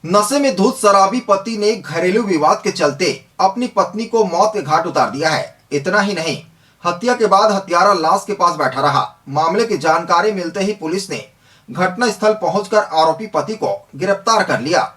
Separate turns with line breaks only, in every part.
नशे में धुत शराबी पति ने घरेलू विवाद के चलते अपनी पत्नी को मौत के घाट उतार दिया है। इतना ही नहीं, हत्या के बाद हत्यारा लाश के पास बैठा रहा। मामले की जानकारी मिलते ही पुलिस ने घटना स्थल पहुंचकर आरोपी पति को गिरफ्तार कर लिया।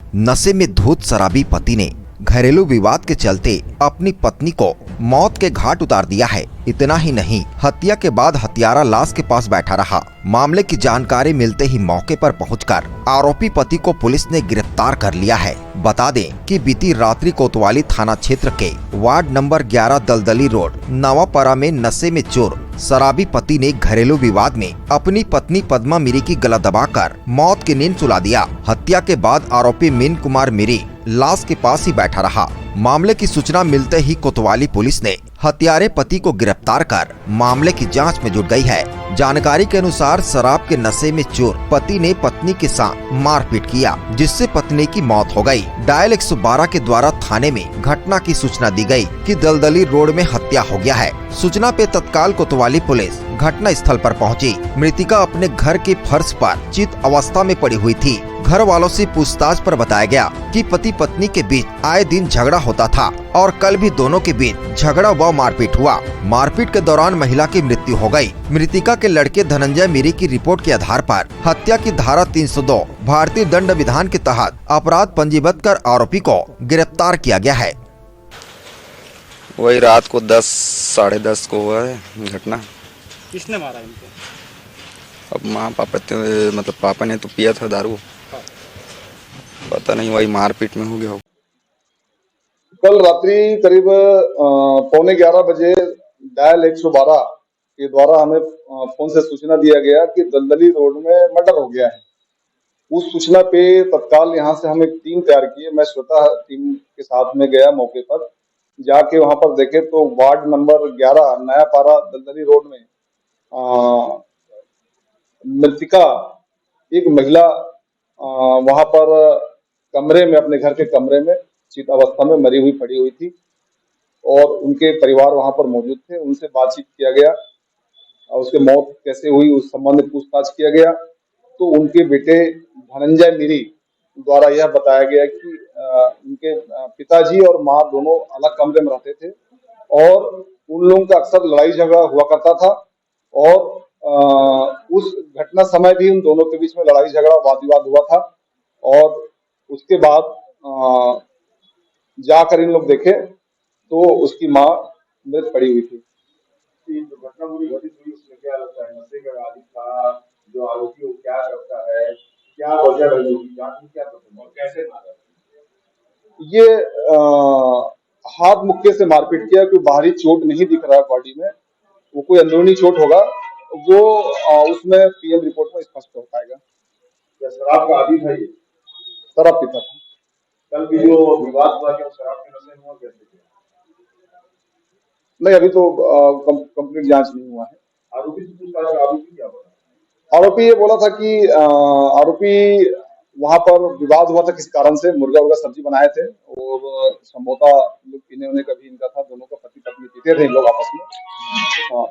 नशे में धुत शराबी पति ने घरेलू विवाद के चलते अपनी पत्नी को मौत के घाट उतार दिया है। इतना ही नहीं, हत्या के बाद हत्यारा लाश के पास बैठा रहा। मामले की जानकारी मिलते ही मौके पर पहुंचकर आरोपी पति को पुलिस ने गिरफ्तार कर लिया है। बता दें कि बीती रात्रि कोतवाली थाना क्षेत्र के वार्ड नंबर 11 दलदली रोड नवापरा में नशे में चूर शराबी पति ने घरेलू विवाद में अपनी पत्नी पद्मा मिरी की गला दबाकर मौत की नींद सुला दिया। हत्या के बाद आरोपी मीन कुमार मिरी लाश के पास ही बैठा रहा। मामले की सूचना मिलते ही कोतवाली पुलिस ने हत्यारे पति को गिरफ्तार कर मामले की जांच में जुट गई है। जानकारी के अनुसार शराब के नशे में चूर पति ने पत्नी के साथ मारपीट किया, जिससे पत्नी की मौत हो गई। डायल 112 के द्वारा थाने में घटना की सूचना दी गई कि दलदली रोड में हत्या हो गया है। सूचना पे तत्काल कोतवाली पुलिस घटना स्थल पर पहुंची। मृतिका अपने घर के फर्श पर चित अवस्था में पड़ी हुई थी। घर वालों से पूछताछ पर बताया गया कि पति पत्नी के बीच आए दिन झगड़ा होता था और कल भी दोनों के बीच झगड़ा व मारपीट हुआ। मारपीट के दौरान महिला की मृत्यु हो गई। मृतिका के लड़के धनंजय मिरी की रिपोर्ट के आधार पर हत्या की धारा 302 भारतीय दंड विधान के तहत अपराध पंजीबद्ध कर आरोपी को गिरफ्तार किया गया है।
वही रात को 10 साढ़े 10 को हुआ है घटना।
किसने मारा इनको?
अब माँ पापा मतलब पापा ने तो पिया था दारू, पता नहीं वही मारपीट में हो गया हो।
कल रात्रि करीब 11:15 बजे डायल 112 के द्वारा हमें फोन से सूचना दिया गया कि दलदली रोड में मर्डर हो गया है। उस सूचना पे तत्काल यहाँ से हम एक टीम तैयार किए। मैं स्वतः टीम के साथ में गया मौके पर। जाके वहां पर देखे तो वार्ड नंबर 11 नयापारा दलदली रोड में मृतिका एक महिला वहां पर कमरे में, अपने घर के कमरे में चित अवस्था में मरी हुई पड़ी हुई थी और उनके परिवार वहां पर मौजूद थे। उनसे बातचीत किया गया और उसकी मौत कैसे हुई उस संबंध में पूछताछ किया गया। तो उनके बेटे धनंजय मिरी द्वारा यह बताया गया कि उनके पिताजी और माँ दोनों अलग कमरे में रहते थे और उन लोगों का अक्सर लड़ाई झगड़ा हुआ करता था और उस घटना समय भी उन दोनों के बीच में लड़ाई झगड़ा वाद विवाद हुआ था। और उसके बाद जाकर इन लोग देखे तो उसकी माँ मृत पड़ी हुई थी।
जो घटना पूरी घटित हुई उसमें क्या लगता है, नशे का आदी था जो आरोपी वो क्या करता है, क्या वजह रही होगी, जांच में क्या पता और कैसे मारा?
ये हाथ मुक्के से मारपीट किया। कोई बाहरी चोट नहीं दिख रहा है बॉडी में, वो कोई अंदरूनी चोट होगा वो उसमें पीएम रिपोर्ट में स्पष्ट हो पाएगा।
क्या शराब का आदी था ये?
शराब पीता था।
कल भी जो विवाद हुआ क्या शराब के नशे में हुआ, कैसे किया?
नहीं, अभी तो कंप्लीट जांच नहीं हुआ है।
आरोपी से पूछताछ, आरोपी क्या बोला?
आरोपी ये बोला था कि आरोपी वहां पर विवाद हुआ था किस कारण से, मुर्गा उर्गा सब्जी बनाए थे और संभवतः लोग पीने उन्हें कभी इनका था, दोनों का पति पत्नी पीते थे इन लोग आपस में।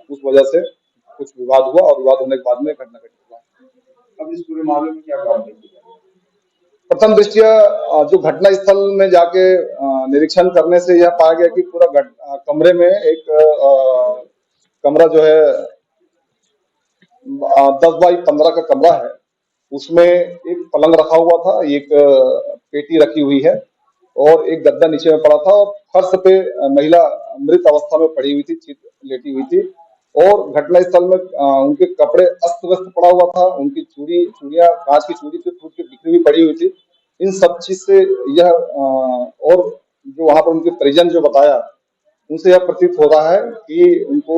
उस वजह से कुछ विवाद हुआ और विवाद होने के बाद में घटना घटित हुआ।
अब इस पूरे मामले में क्या कार्रवाई की?
प्रथम दृष्टया जो घटना स्थल में जाके निरीक्षण करने से यह पाया गया कि पूरा कमरे में एक कमरा जो है 10 बाई 15 का कमरा है, उसमें एक पलंग रखा हुआ था, एक पेटी रखी हुई है और एक गद्दा नीचे में पड़ा था और फर्श पे महिला मृत अवस्था में पड़ी हुई थी, चित लेटी हुई थी और घटना स्थल में उनके कपड़े अस्त व्यस्त पड़ा हुआ था। उनकी चूड़ियां कांच की चूड़ी पे टूट के बिखरी हुई पड़ी हुई थी। इन सब चीज से यह और जो वहां पर उनके परिजन जो बताया उनसे यह प्रतीत हो रहा है कि उनको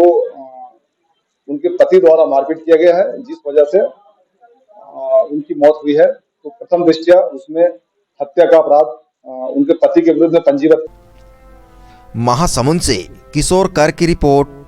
उनके पति द्वारा मारपीट किया गया है, जिस वजह से उनकी मौत हुई है। तो प्रथम दृष्टया उसमें हत्या का अपराध उनके पति के विरुद्ध में पंजीबद्ध।
महासमुंद से किशोर कर की रिपोर्ट,